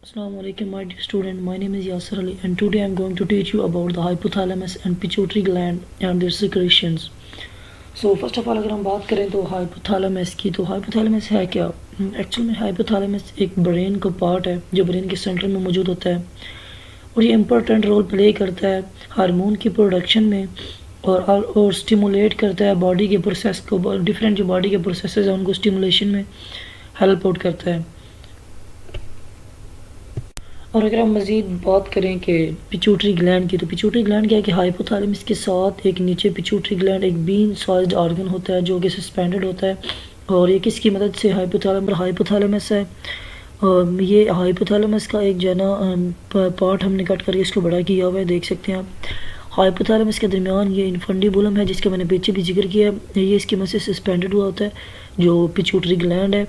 Assalamu alaikum, my dear student. My name is Yasser Ali, and today I am going to teach you about the hypothalamus and pituitary gland and their secretions. So first of all, अगर हम बात करें तो hypothalamus की, तो hypothalamus है क्या? Actual में hypothalamus एक ब्रेन का पार्ट है जो ब्रेन के सेंटर में मौजूद होता है और ये इम्पोर्टेंट रोल प्ले करता है हार्मोन की प्रोडक्शन में और स्टिमुलेट करता है बॉडी के प्रोसेस को, डिफरेंट जो बॉडी के प्रोसेसेस हैं उनको स्टिमुलेशन में हेल्प आउट करता है। और अगर हम मज़ीद बात करें कि पिट्यूटरी ग्लैंड की, तो पिट्यूटरी ग्लैंड क्या है कि हाइपोथैलेमस के साथ एक नीचे पिट्यूटरी ग्लैंड एक बीन साइज्ड ऑर्गन होता है जो कि सस्पेंडेड होता है और ये किसकी मदद से हाइपोथैलेमस है। और ये हाइपोथैलेमस का एक जो है ना पार्ट हमने कट करके इसको बड़ा किया हुआ है, देख सकते हैं आप। हाइपोथैलेमस के दरमियान ये इन्फंडिबुलम है जिसका मैंने पीछे भी जिक्र किया है, ये इसकी मदद से सस्पेंडेड हुआ होता है जो पिट्यूटरी ग्लैंड है।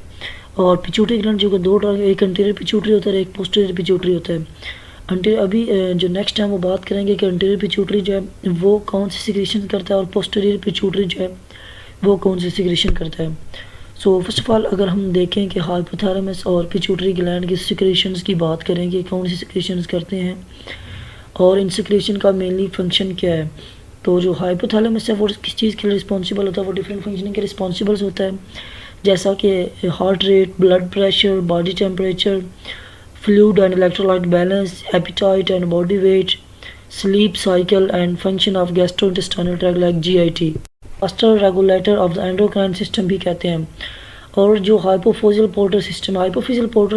और पिट्यूटरी ग्लैंड जो कि दो तरह, एक अंटीरियर पिट्यूटरी होता है और एक पोस्टीरियर पिट्यूटरी होता है। अभी जो नेक्स्ट टाइम वो बात करेंगे कि अंटीरियर पिट्यूटरी जो है वो कौन सी सिक्रेशन करता है और पोस्टीरियर पिट्यूटरी जो है वो कौन सी सिक्रेशन करता है। सो फर्स्ट ऑफ ऑल अगर हम देखें कि हाइपोथैलेमस और पिट्यूटरी ग्लैंड की सिक्रेशंस की बात करेंगे, कौन सी सिक्रेशंस करते हैं और इन सिक्रेशन का मेनली फंक्शन क्या है। तो जो हाइपोथैलेमस है वो किस चीज़ के लिए रिस्पॉन्सिबल होता है, वो डिफरेंट फंक्शनिंग के रिस्पॉन्सिबल होता है, जैसा कि heart rate, blood pressure, body temperature, fluid and electrolyte balance, appetite and body weight, sleep cycle and function of gastrointestinal tract like GIT, master regulator of the endocrine system भी कहते हैं। और जो हाइपोफिजियल पोर्टर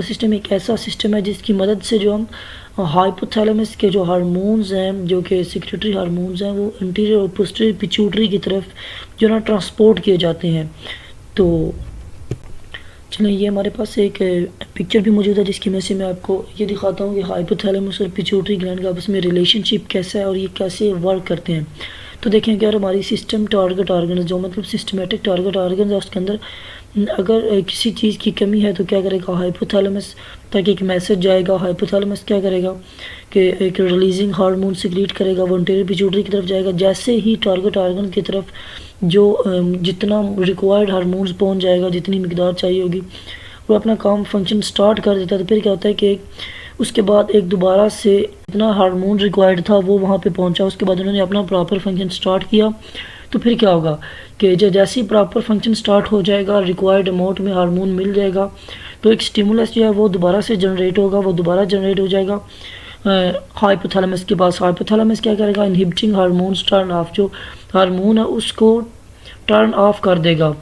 सिस्टम एक ऐसा system है जिसकी मदद से जो हम हाइपोथैलेमस के जो हार्मोन्स हैं, जो कि सिक्रेटरी हार्मोन्स हैं, वो इंटीरियर और पोस्टीरियर पिट्यूटरी की तरफ जो ना ट्रांसपोर्ट किए जाते हैं। तो चलिए ये हमारे पास एक पिक्चर भी मौजूद है जिसकी वजह से मैं आपको ये दिखाता हूँ कि हाइपोथैलेमस और पिट्यूटरी ग्लैंड का आपस में रिलेशनशिप कैसा है और ये कैसे वर्क करते हैं। तो देखें कि अगर हमारी सिस्टम टारगेट ऑर्गन जो मतलब सिस्टमेटिक टारगेट ऑर्गन है उसके अंदर अगर किसी चीज़ की कमी है तो क्या करेगा हाइपोथैलेमस, ताकि एक मैसेज जाएगा, हाइपोथैलेमस क्या करेगा कि एक रिलीजिंग हार्मोन सिक्रीट करेगा, वो इंटीरियर पिट्यूटरी की तरफ जाएगा। जैसे ही टारगेट ऑर्गन की तरफ जो जितना रिक्वायर्ड हार्मोन्स पहुंच जाएगा, जितनी मिकदार चाहिए होगी, वो अपना काम फंक्शन स्टार्ट कर देता है। तो फिर क्या होता है कि उसके बाद एक दोबारा से इतना हार्मोन रिक्वायर्ड था वो वहाँ पे पहुँचा, उसके बाद उन्होंने अपना प्रॉपर फंक्शन स्टार्ट किया। तो फिर क्या होगा कि जैसे ही प्रॉपर फंक्शन स्टार्ट हो जाएगा, रिक्वायर्ड अमाउंट में हार्मोन मिल जाएगा, तो एक स्टिमुलस जो है वो दोबारा से जनरेट होगा, वो दोबारा जनरेट हो जाएगा हाइपोथैलेमस के पास। हाइपोथैलेमस क्या करेगा, इनहिबिटिंग हार्मोन्स टर्न ऑफ, जो हार्मोन है उसको टर्न ऑफ कर देगा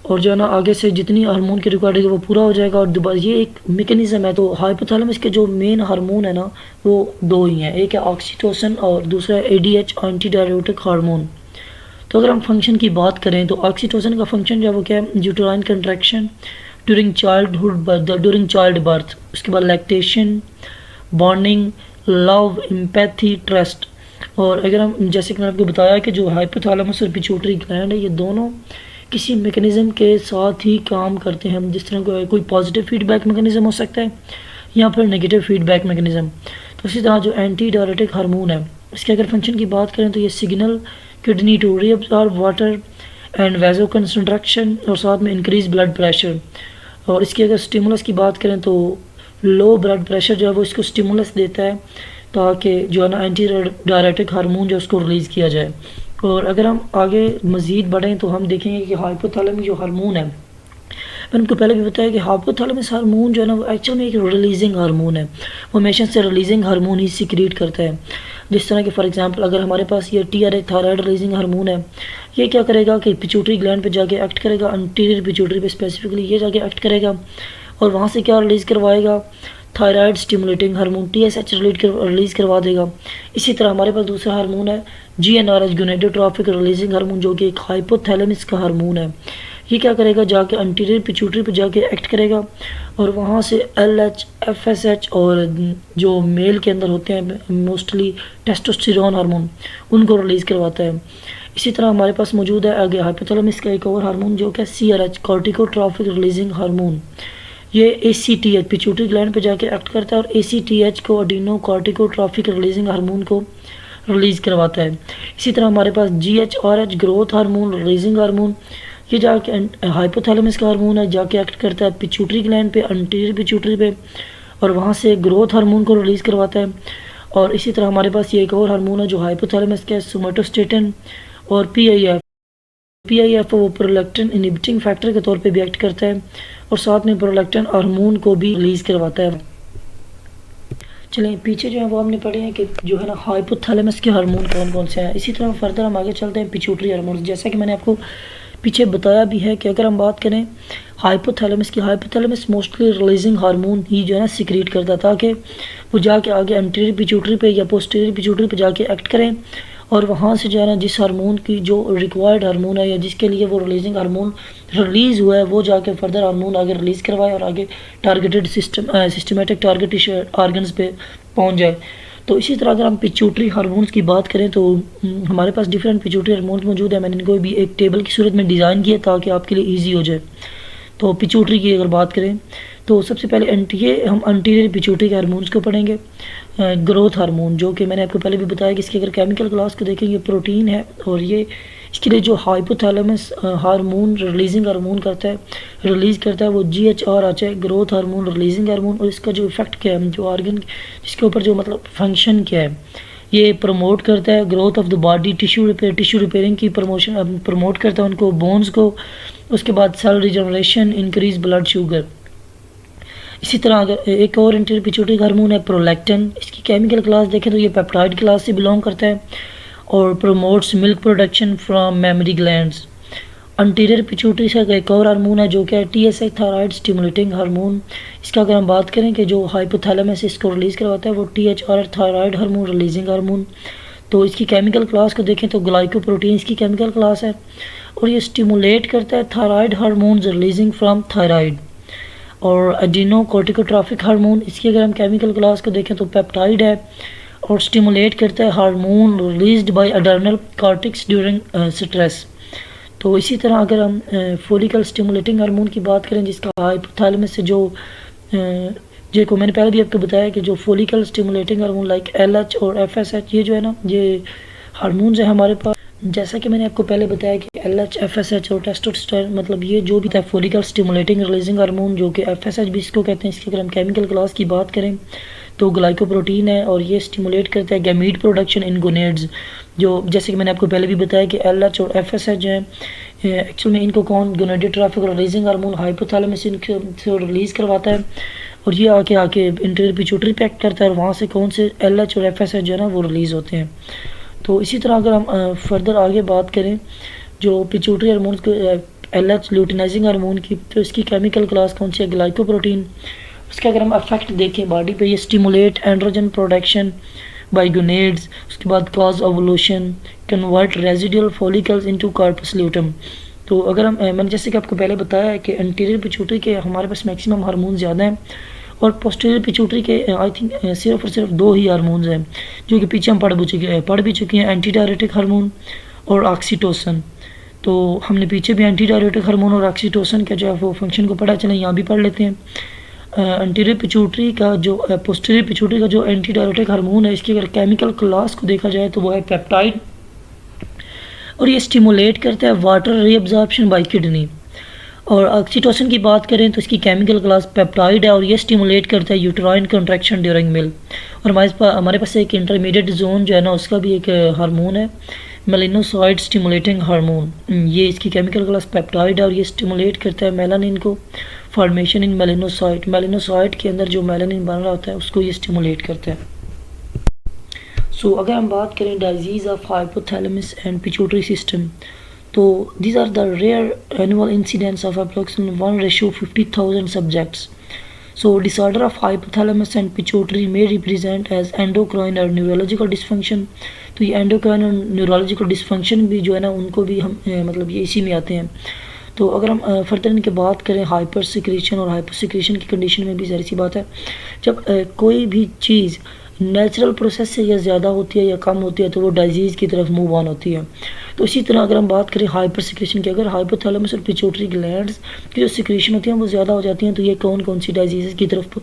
और जो है ना आगे से जितनी हार्मोन की रिक्वायर्ड है वो पूरा हो जाएगा। और दोबारा ये एक मेकनिज़म है। तो हाइपोथैलेमस के जो मेन हार्मोन है ना वो दो ही हैं, एक है ऑक्सीटोसिन और दूसरा है एडीएच एंटी डायरेटिक हार्मोन। तो अगर हम फंक्शन की बात करें तो ऑक्सीटोसिन का फंक्शन जो है वो क्या है, uterine contraction during child birth, उसके बाद lactation, bonding, love, empathy, trust. और अगर हम जैसे कि मैंने आपको बताया कि जो हाइपोथैलेमस और पिट्यूटरी ग्लैंड है ये दोनों किसी मैकेनिज्म के साथ ही काम करते हैं। जिस तरह कोई पॉजिटिव फीडबैक मैकेनिज्म हो सकता है या फिर नेगेटिव फीडबैक मैकेनिज्म। तो इसी तरह जो एंटी डायरेटिक हार्मोन है इसके अगर फंक्शन की बात करें तो ये signal kidney to reabsorb water and vasoconstriction और साथ में इंक्रीज ब्लड प्रेशर। और इसकी अगर स्टिमुलस की बात करें तो लो ब्लड प्रेशर जो है वो इसको स्टिमुलस देता है ताकि जो है ना एंटी डायरेटिक हार्मोन जो उसको रिलीज़ किया जाए। और अगर हम आगे मज़ीद बढ़ें तो हम देखेंगे कि हाइपोथैलेमस जो हार्मोन है, मैंने उनको पहले भी बताया कि हाइपोथैलेमस हार्मोन जो है ना वो एक्चुअल में एक रिलीजिंग हार्मोन है, वो हमेशा से रिलीजिंग हार्मोन ही सिक्रीट करता है। जिस तरह कि फॉर एग्जांपल अगर हमारे पास ये TRH थायराइड रिलीजिंग हार्मोन है, ये क्या करेगा कि पिट्यूटरी ग्लैंड पे जाके एक्ट करेगा, अंटीरियर पिट्यूटरी पे स्पेसिफिकली ये जाके एक्ट करेगा और वहाँ से क्या रिलीज़ करवाएगा, thyroid stimulating hormone TSH release करवा देगा। इसी तरह हमारे पास दूसरा हार्मोन है GnRH गोनेडोट्रोपिक रिलीजिंग हार्मोन, जो कि एक हाइपोथैलेमस का हार्मोन है। ये क्या करेगा, जाके अंटीरियर पिट्यूटरी पे जाके एक्ट करेगा और वहाँ से LH, FSH और जो मेल के अंदर होते हैं मोस्टली टेस्टोस्टेरोन हार्मोन, उनको रिलीज़ करवाता है। इसी तरह हमारे पास मौजूद है आगे हाइपोथैलेमस का एक और हार्मोन जो कि CRH कॉर्टिकोट्रोपिक रिलीजिंग हार्मोन। ये ACTH पिट्यूटरी ग्लैंड पे जाके एक्ट करता है और ACTH को एडिनो कॉर्टिकोट्रोपिक रिलीजिंग हार्मोन को रिलीज़ करवाता है। इसी तरह हमारे पास GHRH growth hormone releasing hormone, ये जाके हाइपोथैलेमस का हार्मोन है, जाके एक्ट करता है पिट्यूटरी ग्लैंड पे, अंटीरियर पिट्यूटरी पे और वहाँ से ग्रोथ हार्मोन को रिलीज़ करवाता है। और इसी तरह हमारे पास ये एक और हार्मोन है जो हाइपोथैलेमस का है, सोमेटोस्टेटिन। और पीआईएफ वो प्रोलैक्टिन इनहिबिटिंग फैक्टर के तौर पे भी एक्ट करता है और साथ में प्रोलैक्टिन हार्मोन को भी रिलीज़ करवाता है। चलें पीछे जो है वो हमने पढ़े हैं कि जो है ना हाइपोथैलेमस के हार्मोन कौन कौन से हैं। इसी तरह फर्दर हम आगे चलते हैं पिट्यूटरी हार्मोन। जैसा कि मैंने आपको पीछे बताया भी है कि अगर हम बात करें हाइपोथैलेमस की, हाइपोथैलेमस मोस्टली रिलीजिंग हार्मोन ही जो है ना सिक्रीट करता ताकि वो जाके आगे एंटीरियर पिट्यूटरी पे या पोस्टीरियर पिट्यूटरी पे जाके एक्ट करें और वहाँ से जो है ना जिस हार्मोन की जो रिक्वायर्ड हार्मोन है या जिसके लिए वो रिलीजिंग हार्मोन रिलीज़ हुआ है वो जाके फर्दर हार्मोन आगे रिलीज़ करवाए और आगे टारगेटेड सिस्टमेटिक टारगेट आर्गन्स पे पहुँच जाए। तो इसी तरह अगर हम पिट्यूटरी हार्मोन्स की बात करें तो हमारे पास डिफरेंट पिट्यूटरी हार्मोन्स मौजूद है। मैंने इनको भी एक टेबल की सूरत में डिज़ाइन किया ताकि आपके लिए ईजी हो जाए। तो पिट्यूटरी की अगर बात करें तो सबसे पहले हम एंटीरियर पिट्यूटरी के हार्मोन्स को पढ़ेंगे। ग्रोथ हार्मोन जो कि मैंने आपको पहले भी बताया कि इसके अगर केमिकल क्लास को देखेंगे प्रोटीन है और ये इसके लिए जो hypothalamus hormone releasing hormone release करता है वो GHR आता है, ग्रोथ हार्मोन रिलीजिंग हार्मोन। और इसका जो इफेक्ट क्या है, जो आर्गन जिसके ऊपर जो मतलब फंक्शन क्या है, ये प्रमोट करता है growth of the body, tissue repairing की प्रमोट करता है उनको, बोन्स को। उसके बाद cell regeneration, increase blood sugar. इसी तरह अगर एक और एंटीरियर पिट्यूटरी हार्मोन है प्रोलैक्टिन। इसकी केमिकल क्लास देखें तो ये पेप्टाइड क्लास से बिलोंग करता है और promotes milk production from mammary glands. Anterior pituitary से एक और हार्मोन है जो कि है TSH थायराइड स्टिमुलेटिंग हार्मोन। इसका अगर हम बात करें कि जो हाइपोथैलेमस इसको रिलीज़ करवाता है वो THR thyroid hormone releasing hormone. तो इसकी केमिकल क्लास को देखें तो ग्लाइकोप्रोटीन इसकी केमिकल क्लास है और ये स्टिमुलेट करता है thyroid hormones releasing from thyroid. और एडिनोकोर्टिकोट्रॉफिक हार्मोन इसकी अगर हम केमिकल क्लास को देखें तो पेप्टाइड है और स्टिमुलेट करता है hormone released by adrenal cortex during stress. तो इसी तरह अगर हम फोलिकल स्टिमुलेटिंग हार्मोन की बात करें जिसका हाइपोथैलेमस से जो को मैंने पहले भी आपको बताया कि जो follicle stimulating hormone like LH और FSH ये जो है ना ये हार्मोन्स है हमारे पास। जैसा कि मैंने आपको पहले बताया कि LH, FSH और टेस्टोस्टेरोन मतलब ये जो भी था फोलिकल स्टिमुलेटिंग रिलीजिंग हार्मोन जो कि FSH भी इसको कहते हैं। इसकी अगर हम केमिकल क्लास की बात करें तो ग्लाइकोप्रोटीन है और ये स्टिमुलेट करता है गैमीट प्रोडक्शन इन गोनेड्स। जो जैसे कि मैंने आपको पहले भी बताया कि LH और FSH जो है एक्चुअल में इनको कौन गोनेडोट्रोफिक रिलीजिंग हार्मोन हाइपोथैलेमस इनको रिलीज़ करवाता है और ये आके इंटीरियर पिट्यूटरी पे एक्ट करता है और वहाँ से कौन से LH और FSH जो है ना वो रिलीज़ होते हैं। तो इसी तरह अगर हम फर्दर आगे बात करें जो पिट्यूटरी हार्मोन को LH ल्यूटिनाइजिंग हार्मोन की तो इसकी केमिकल क्लास कौन सी है ग्लाइकोप्रोटीन। उसके अगर हम इफेक्ट देखें बॉडी पे ये stimulate androgen production by gonads. उसके बाद cause ovulation, convert residual follicles into corpus luteum. तो अगर हम मैंने जैसे कि आपको पहले बताया है कि एंटीरियर पिट्यूटरी के हमारे पास मैक्सिमम हार्मोन ज़्यादा हैं और पोस्टीरियर पिट्यूटरी के आई थिंक सिर्फ और सिर्फ 2 ही हार्मोन्स हैं जो कि पीछे हम पढ़ भी चुके हैं एंटी डायरेटिक हार्मोन और ऑक्सीटोसिन। तो हमने पीछे भी एंटी डायरेटिक हार्मोन और ऑक्सीटोसिन का जो है वो फंक्शन को पढ़ा, चलें यहाँ भी पढ़ लेते हैं। एंटीरियर पिट्यूटरी का जो पोस्टीरियर पिट्यूटरी का जो एंटी डायरेटिक हार्मोन है इसकी अगर केमिकल क्लास को देखा जाए तो वो है पेप्टाइड और ये स्टिमुलेट करता है वाटर रीअब्जॉर्प्शन बाय किडनी। और ऑक्सीटोसिन की बात करें तो इसकी केमिकल क्लास पेप्टाइड है और ये स्टिमुलेट करता है यूट्राइन कंट्रैक्शन ड्यूरिंग मिल। और हमारे पास एक इंटरमीडिएट जोन जो है ना उसका भी एक हार्मोन है मेलानोसाइट स्टिमुलेटिंग हार्मोन। ये इसकी केमिकल क्लास पेप्टाइड है और ये स्टिमुलेट करता है मेलानिन को फॉर्मेशन इन मेलानोसाइट के अंदर जो मेलानिन बन रहा होता है उसको ये स्टिमुलेट करता है। सो अगर हम बात करें disease of hypothalamus and pituitary system तो these are the rare annual incidents of approximately 1:50,000 subjects. So disorder of hypothalamus and pituitary may represent as endocrine or neurological dysfunction. तो ये endocrine और neurological dysfunction भी जो है ना उनको भी हम मतलब ये इसी में आते हैं। तो अगर हम फर्दर इनके बात करें हाइपर सिक्रेशन और हाइपर सिक्रेशन की कंडीशन में भी ज़ाहिर सी बात है जब कोई भी चीज़ नेचुरल प्रोसेस से या ज़्यादा होती है या कम होती है तो वो डिजीज़ की तरफ मूव ऑन होती है। तो इसी तरह अगर हम बात करें हाइपर सिक्रेशन की, अगर हाइपोथैलेमस और पिट्यूटरी ग्लैंड्स की जो सिक्रेशन होती हैं वो ज़्यादा हो जाती हैं तो ये कौन कौन सी डिजीज़ की तरफ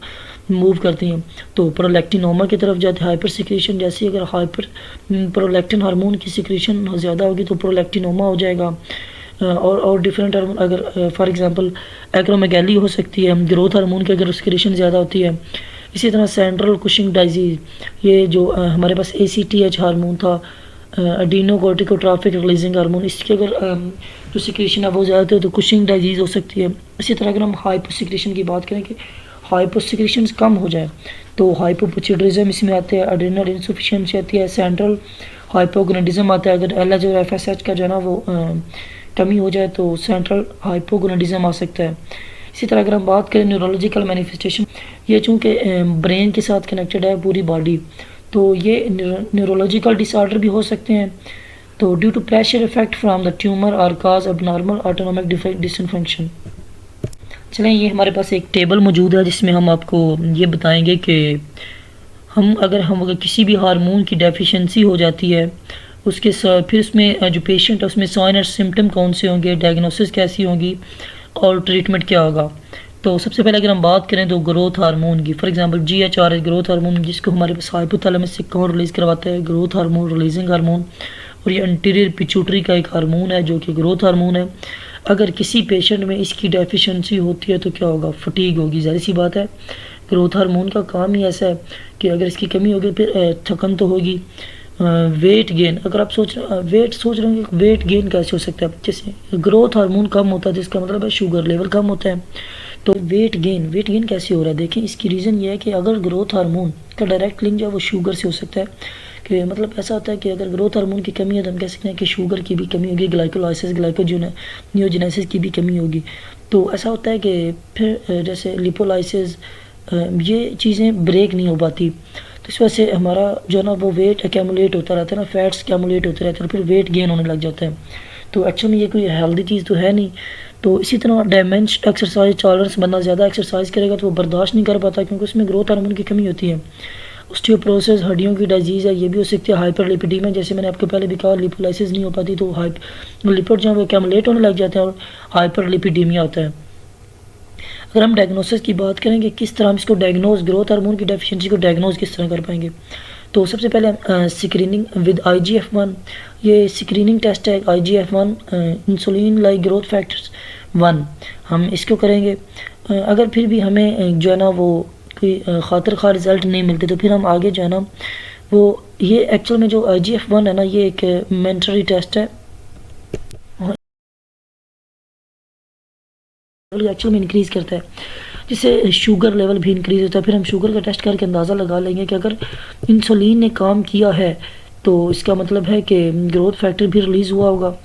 मूव करती हैं तो प्रोलैक्टिनोमा की तरफ जाती है हाइपर सिक्रेशन। जैसे अगर हाइपर प्रोलैक्टिन हार्मोन की सिक्रेशन ज़्यादा होगी तो प्रोलैक्टिनोमा हो जाएगा। और डिफरेंट हार्मोन अगर फॉर एग्जांपल एक्रोमेगैली हो सकती है, ग्रोथ हार्मोन की अगर सिक्रेशन ज़्यादा होती है इसी तरह सेंट्रल कुशिंग डिजीज़, ये जो हमारे पास ACTH हार्मोन था, एडिनोकोर्टिकोट्रॉफिक रिलीजिंग हार्मोन, इसके अगर जो सिक्रीशन है वो ज़्यादा है तो कुशिंग डिजीज़ हो सकती है। इसी तरह अगर हम हाइपोसिक्रीशन की बात करें कि हाइपोसिक्रीशन कम हो जाए तो हाइपोपिट्यूटरिज्म इसमें आते हैं, एड्रेनल इनसफिशिएंसी आती है, सेंट्रल हाइपोगोनाडिज्म आता है। अगर LH और FSH का जो है ना वो कमी हो जाए तो सेंट्रल हाइपोगोनाडिज्म आ सकता है। इसी तरह अगर हम बात करें न्यूरोलॉजिकल मैनिफेस्टेशन, ये चूँकि ब्रेन के साथ कनेक्टेड है पूरी बॉडी, तो ये न्यूरोलॉजिकल डिसऑर्डर भी हो सकते हैं। तो due to pressure effect from the tumour और काज एबनॉर्मल ऑटोनोमिक डिसफंक्शन। चलें, ये हमारे पास एक टेबल मौजूद है जिसमें हम आपको ये बताएंगे कि हम अगर किसी भी हार्मोन की डेफिशिएंसी हो जाती है उसके फिर उसमें जो पेशेंट है उसमें साइन और सिम्टम कौन से होंगे, डायग्नोसिस कैसी होंगी और ट्रीटमेंट क्या होगा। तो सबसे पहले अगर हम बात करें तो ग्रोथ हार्मोन की, for example GHRH growth hormone, जिसको हमारे पास हाइपोथैलेमस से कौन रिलीज़ करवाता है, ग्रोथ हार्मोन रिलीजिंग हार्मोन। और ये एंटीरियर पिट्यूटरी का एक हार्मोन है जो कि ग्रोथ हार्मोन है। अगर किसी पेशेंट में इसकी डेफिशिएंसी होती है तो क्या होगा, फटीग होगी, ज़ाहिर सी बात है। ग्रोथ हार्मोन का काम ही ऐसा है कि अगर इसकी कमी होगी फिर थकन तो होगी। वेट गेन, अगर आप सोच रहे होंगे वेट गेन कैसे हो सकता है, जैसे ग्रोथ हार्मोन कम होता है तो इसका मतलब है शुगर लेवल कम होता है। तो वेट गेन कैसे हो रहा है, देखें इसकी रीज़न ये है कि अगर ग्रोथ हार्मोन का डायरेक्ट लिंक जो है वो शुगर से हो सकता है। कि मतलब ऐसा होता है कि अगर ग्रोथ हार्मोन की कमी है तो हम कह सकते हैं कि शुगर की भी कमी होगी, ग्लाइकोलाइसिस नियोजेनेसिस की भी कमी होगी। तो ऐसा होता है कि फिर जैसे लिपोलाइसिस ये चीज़ें ब्रेक नहीं हो पाती, तो इस वजह से हमारा जो है ना वो वेट एक्यूमुलेट होता रहता है ना, फैट्स एक्यूमुलेट होते रहते हैं, फिर वेट गेन होने लग जाता है। तो एक्चुअली में ये कोई हेल्दी चीज़ तो है नहीं। तो इसी तरह डायमेंश एक्सरसाइज टॉलरेंस, बंदा ज़्यादा एक्सरसाइज करेगा तो वो बर्दाश्त नहीं कर पाता क्योंकि उसमें ग्रोथ हार्मोन की कमी होती है। ऑस्टियोपोरोसिस हड्डियों की डिजीज़ है, ये भी हो सकती है। हाइपरलिपिडीमिया, जैसे मैंने आपको पहले भी कहा, लिपोलाइसिस नहीं हो पाती तो लिपिड जो है वो एक्यूमुलेट होने लग जाते हैं और हाइपरलिपिडीमिया होता है। अगर हम डायग्नोसिस की बात करेंगे किस तरह हम इसको डायग्नोज, ग्रोथ हार्मोन की डेफिशिएंसी को डायग्नोज किस तरह कर पाएंगे, तो सबसे पहले स्क्रीनिंग विद IGF-1, ये स्क्रीनिंग टेस्ट है। IGF-1 insulin like growth factors 1, हम इसको करेंगे। अगर फिर भी हमें जो है ना वो कोई खातिर खा रिज़ल्ट नहीं मिलते तो फिर हम आगे जो है ना वो ये एक्चुअल में जो IGF-1 है ना ये एक मैंडेटरी टेस्ट है, एक्चुअल में इंक्रीज़ करता है, जिससे शुगर लेवल भी इंक्रीज़ होता है। फिर हम शुगर का टेस्ट करके अंदाज़ा लगा लेंगे कि अगर इंसुलिन ने काम किया है तो इसका मतलब है कि ग्रोथ फैक्टर भी रिलीज़ हुआ होगा।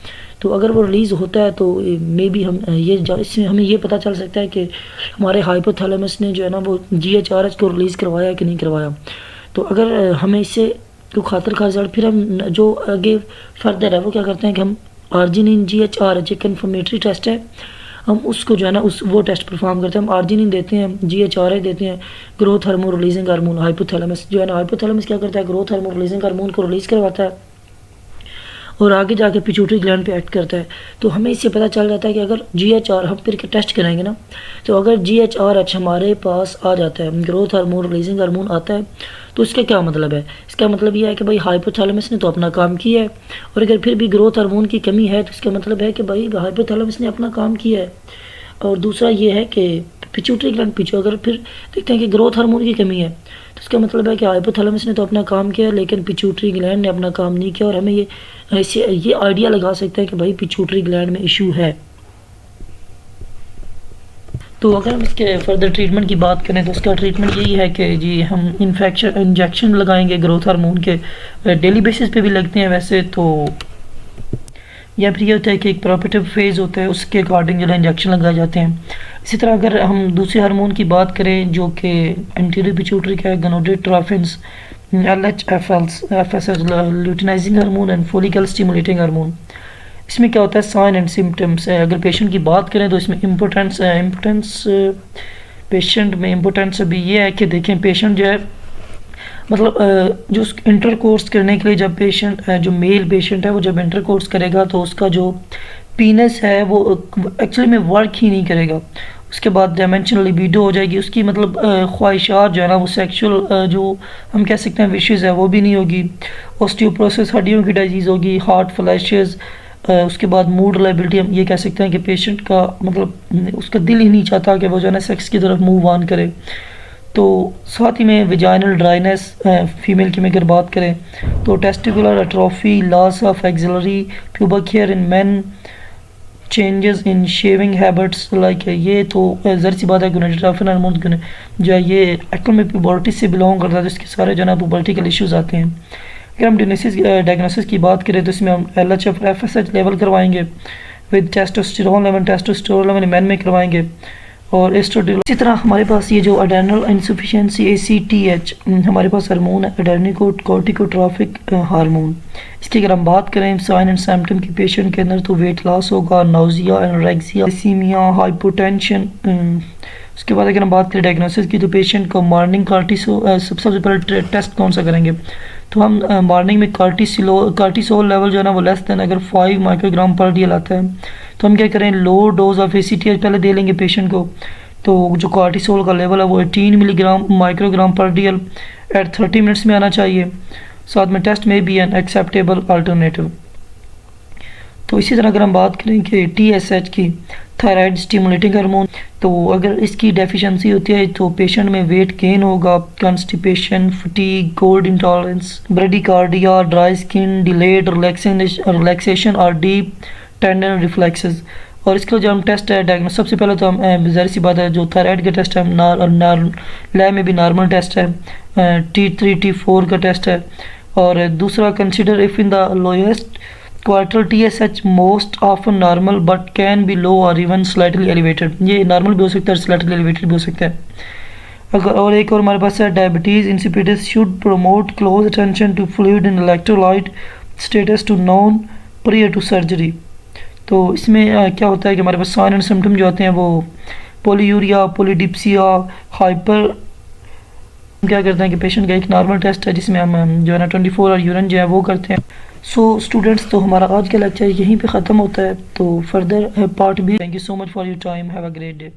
तो अगर वो रिलीज़ होता है तो मे बी हम इसमें हमें ये पता चल सकता है कि हमारे हाइपोथैलेमस ने जो है ना वो GHRH को रिलीज़ करवाया कि नहीं करवाया। तो अगर हमें इससे तो खातिर खा रिजल्ट, फिर हम जो आगे फर्दर है वो क्या करते हैं कि हम आर्जिनिन GHRH एक कन्फर्मेटरी टेस्ट है, हम उसको जो है ना वो टेस्ट परफॉर्म करते हैं। हम आर्जिनिन देते हैं, GHRH देते हैं, growth hormone releasing hormone. Hypothalamus जो है ना, हाइपोथैलेमस क्या करता है, ग्रोथ हार्मोन रिलीजिंग हार्मोन को रिलीज़ करवाता है और आगे जाके पिट्यूटरी ग्लैंड पे एक्ट करता है। तो हमें इससे पता चल जाता है कि अगर GHR हम फिर टेस्ट करेंगे ना, तो अगर GHRH हमारे पास आ जाता है, ग्रोथ हार्मोन रिलीजिंग हार्मोन आता है, तो इसका क्या मतलब है, इसका मतलब यह है कि भाई हाइपोथैलेमस ने तो अपना काम किया है। और अगर फिर भी ग्रोथ हार्मोन की कमी है तो इसका मतलब है कि भाई हाइपोथैलेमस ने अपना काम किया है। और दूसरा ये है कि पिट्यूटरी ग्लैंड पीछे अगर फिर देखते हैं कि ग्रोथ हार्मोन की कमी है तो इसका मतलब है कि हाइपोथैलेमस ने तो अपना काम किया लेकिन पिट्यूटरी ग्लैंड ने अपना काम नहीं किया। और हमें ये आइडिया लगा सकते हैं कि भाई पिट्यूटरी ग्लैंड में इशू है। तो अगर हम इसके फर्दर ट्रीटमेंट की बात करें तो उसका ट्रीटमेंट यही है कि जी हम इंजेक्शन लगाएंगे ग्रोथ हार्मोन के, डेली बेसिस पे भी लगते हैं वैसे तो, या फिर ये होता है कि एक प्रोपेटिव फेज़ होता है उसके अकॉर्डिंग जो है इंजेक्शन लगाए जाते हैं। इसी तरह अगर हम दूसरे हार्मोन की बात करें जो कि एंटीरियर पिट्यूटरी का है, gonadotrophins, LH, FSH luteinizing hormone and follicle stimulating hormone. इसमें क्या होता है, साइन एंड सिम्टम्स है। अगर पेशेंट की बात करें तो इसमें इम्पोर्टेंस पेशेंट में इम्पोर्टेंस अभी ये है कि देखें पेशेंट जो है मतलब जो इंटरकोर्स करने के लिए जब पेशेंट जो मेल पेशेंट है वो जब इंटरकोर्स करेगा तो उसका जो पीनस है वो एक्चुअली में वर्क ही नहीं करेगा। उसके बाद डायमेंशनल लिबिडो हो जाएगी उसकी, मतलब ख्वाहिशात जो है ना वो सेक्सुअल जो हम कह सकते हैं विशेज़ है वो भी नहीं होगी। ऑस्टियोपोरोसिस हड्डियों की डिजीज़ होगी, हार्ट फ्लैशेस, उसके बाद मूड लाइबिलिटी, हम ये कह सकते हैं कि पेशेंट का मतलब उसका दिल ही नहीं चाहता कि वो जो है ना सेक्स की तरफ मूव ऑन करे। तो साथ ही में विजाइनल ड्राइनेस फीमेल की में अगर बात करें तो testicular atrophy, loss of axillary pubic here in main, changes in shaving habits like ये तो ज़ाहिर सी बात है गोनेडोट्रोपिन हार्मोन जो है ये एक्चुअल में प्यूबर्टी से बिलोंग करता है, तो इसके सारे जो है प्यूबर्टिकल इश्यूज़ आते हैं। अगर हम डायग्नोसिस की बात करें तो इसमें हम LH और FSH लेवल करवाएंगे विद टेस्टोस्टेरोन लेवल मैन में करवाएंगे और एस्ट्रोडिल। इसी तरह हमारे पास ये जो अडेनल इंसफिशिएंसी ACTH हमारे पास हार्मोन है, एडेनिकोट्रोफिक हार्मोन। इसकी अगर हम बात करें साइन एंड सिम्टम की पेशेंट के अंदर तो वेट लॉस होगा, नाउजिया, एनोरेक्सिया, सीमिया, हाइपोटेंशन। उसके बाद अगर हम बात करें डायग्नोसिस की तो पेशेंट को मॉर्निंग सबसे पहले टेस्ट कौन सा करेंगे तो हम मॉर्निंग में कार्टिसोल लेवल जो है ना वो लेस देन अगर 5 माइक्रोग्राम पर डे आता है तो हम क्या करें लो डोज ऑफ ACTH पहले दे लेंगे पेशेंट को। तो जो कार्टिसोल का लेवल है वो 18 milligram microgram per day at 30 minutes में आना चाहिए। साथ में टेस्ट में भी एन एक्सेप्टेबल अल्टरनेटिव। तो इसी तरह अगर हम बात करें कि TSH की थायराइड स्टिमुलेटिंग हार्मोन, तो अगर इसकी डेफिशिएंसी होती है तो पेशेंट में वेट गेन होगा, constipation, fatigue, cold intolerance, bradycardia, dry skin, delayed relaxation और डीप टेंडन रिफ्लेक्सेस। और इसका जो हम टेस्ट है डायग्नोस सबसे पहले तो हम ज़ाहिर सी बात है जो थायराइड का टेस्ट है लैब में भी नॉर्मल टेस्ट है, T3 T4 का टेस्ट है। और दूसरा consider if in the lowest quarter TSH most often normal but can be low और इवन स्लाइटली एलिवेटेड, ये नॉर्मल भी हो सकता है स्लाइटली एलिवेटेड भी हो सकता है। अगर और एक और हमारे पास है diabetes insipidus should promote close attention to fluid in electrolyte status to non prior to surgery. तो इसमें क्या होता है कि हमारे पास साइन एंड सिम्टम जो आते हैं वो पोलीयूरिया, पोलीडिप्सिया, हाइपर। क्या करते हैं कि पेशेंट का एक नॉर्मल टेस्ट है जिसमें हम जो है ना 24 और यूरिन जो है वो करते हैं। सो स्टूडेंट्स तो हमारा आज का लेक्चर यहीं पे ख़त्म होता है, तो फर्दर पार्ट भी। Thank you so much for your time, have a great day.